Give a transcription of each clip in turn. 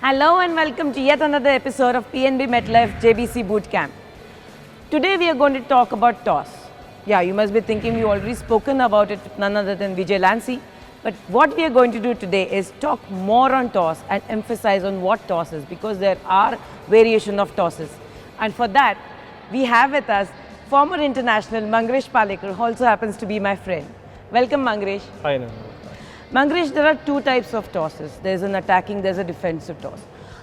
Hello and welcome to yet another episode of PNB MetLife JBC Bootcamp. Today we are going to talk about toss. Yeah, you must be thinking we already spoken about it with none other than Vijay Lancy. But what we are going to do today is talk more on toss and emphasize on what toss is, because there are variation of tosses. And for that, we have with us former international Mangrish Palekar, who also happens to be my friend. Welcome, Mangrish. Hi, Nana. Mangrish, there are two types of tosses. There's an attacking, there's a defensive toss.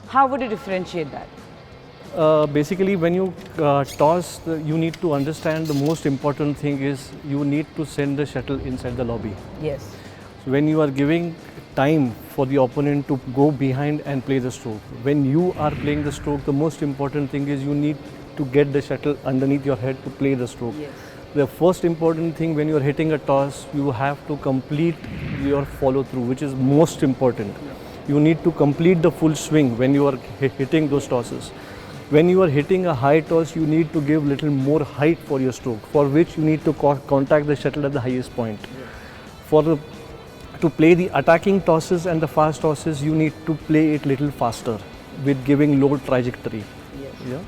How would you differentiate that? Basically, when you toss, you need to understand the most important thing is you need to send the shuttle inside the lobby. Yes. So when you are giving time for the opponent to go behind and play the stroke, when you are playing the stroke, the most important thing is you need to get the shuttle underneath your head to play the stroke. Yes. The first important thing when you are hitting a toss, you have to complete your follow through, which is most important. You need to complete the full swing when you are hitting those tosses. When you are hitting a high toss, you need to give little more height for your stroke, for which you need to contact the shuttle at the highest point. To play the attacking tosses and the fast tosses, you need to play it little faster with giving low trajectory. Yes. Yeah.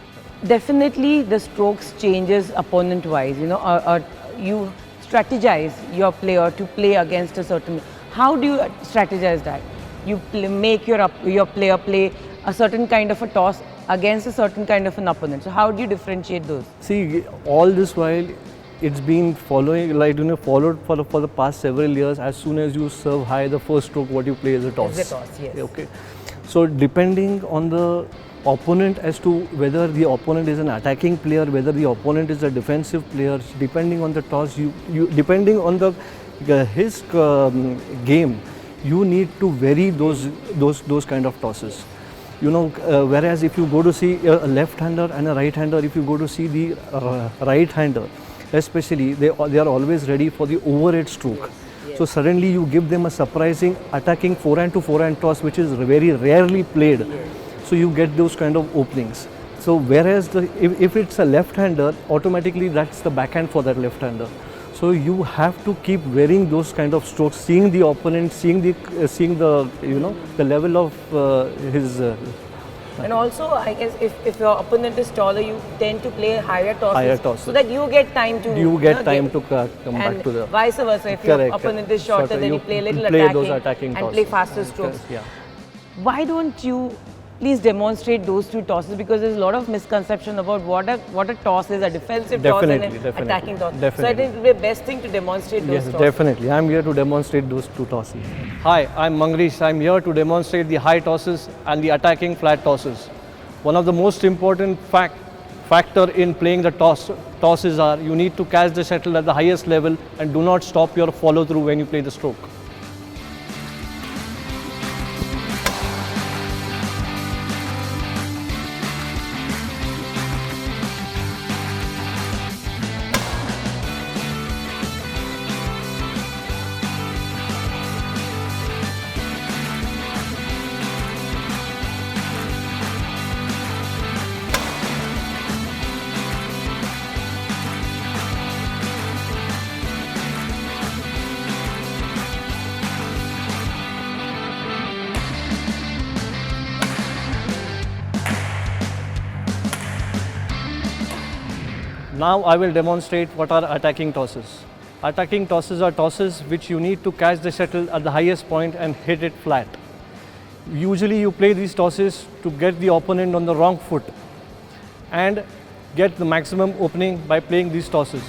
Definitely the strokes changes opponent wise, or you strategize your player to play against a certain. How do you strategize that? You make your player play a certain kind of a toss against a certain kind of an opponent. So how do you differentiate those? See, all this while it's been followed for the past several years. As soon as you serve high, the first stroke what you play is a toss. It's a toss, yes. Okay. So depending on the opponent as to whether the opponent is an attacking player, whether the opponent is a defensive player, depending on the toss, depending on his game, you need to vary those kind of tosses. Whereas if you go to see a left-hander and a right-hander, if you go to see the right-hander, especially they are always ready for the overhead stroke. Yes. So suddenly you give them a surprising attacking forehand to forehand toss, which is very rarely played. Yes. So you get those kind of openings. So whereas if it's a left-hander, automatically that's the backhand for that left-hander. So you have to keep varying those kind of strokes, seeing the opponent, seeing the level of his. And also, I guess if your opponent is taller, you tend to play higher tosses, so that you get time to come back to the. Vice versa, if your opponent is shorter, then you play a little attacking and play faster strokes. Yeah. Why don't you please demonstrate those two tosses, because there's a lot of misconception about what a toss is, a defensive toss and an attacking toss. Definitely. So I think it would be the best thing to demonstrate those tosses. Yes, definitely. I'm here to demonstrate those two tosses. Hi, I'm Mangrish. I'm here to demonstrate the high tosses and the attacking flat tosses. One of the most important factor in playing the tosses are you need to catch the shuttle at the highest level and do not stop your follow through when you play the stroke. Now I will demonstrate what are attacking tosses. Attacking tosses are tosses which you need to catch the shuttle at the highest point and hit it flat. Usually you play these tosses to get the opponent on the wrong foot and get the maximum opening by playing these tosses.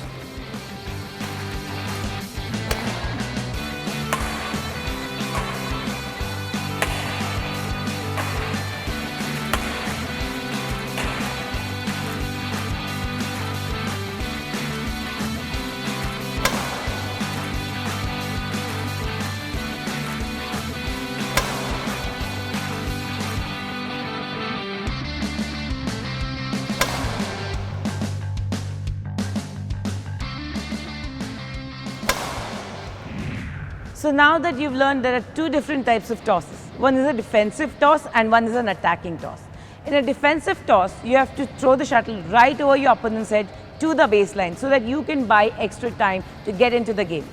So now that you've learned there are two different types of tosses. One is a defensive toss and one is an attacking toss. In a defensive toss, you have to throw the shuttle right over your opponent's head to the baseline so that you can buy extra time to get into the game.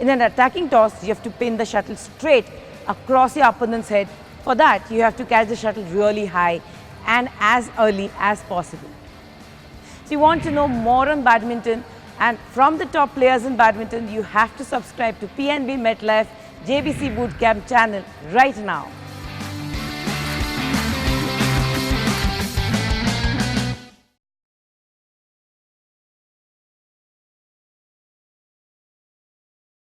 In an attacking toss, you have to pin the shuttle straight across your opponent's head For that, you have to catch the shuttle really high and as early as possible. So you want to know more on badminton and from the top players in badminton, you have to subscribe to PNB MetLife JBC Bootcamp channel right now.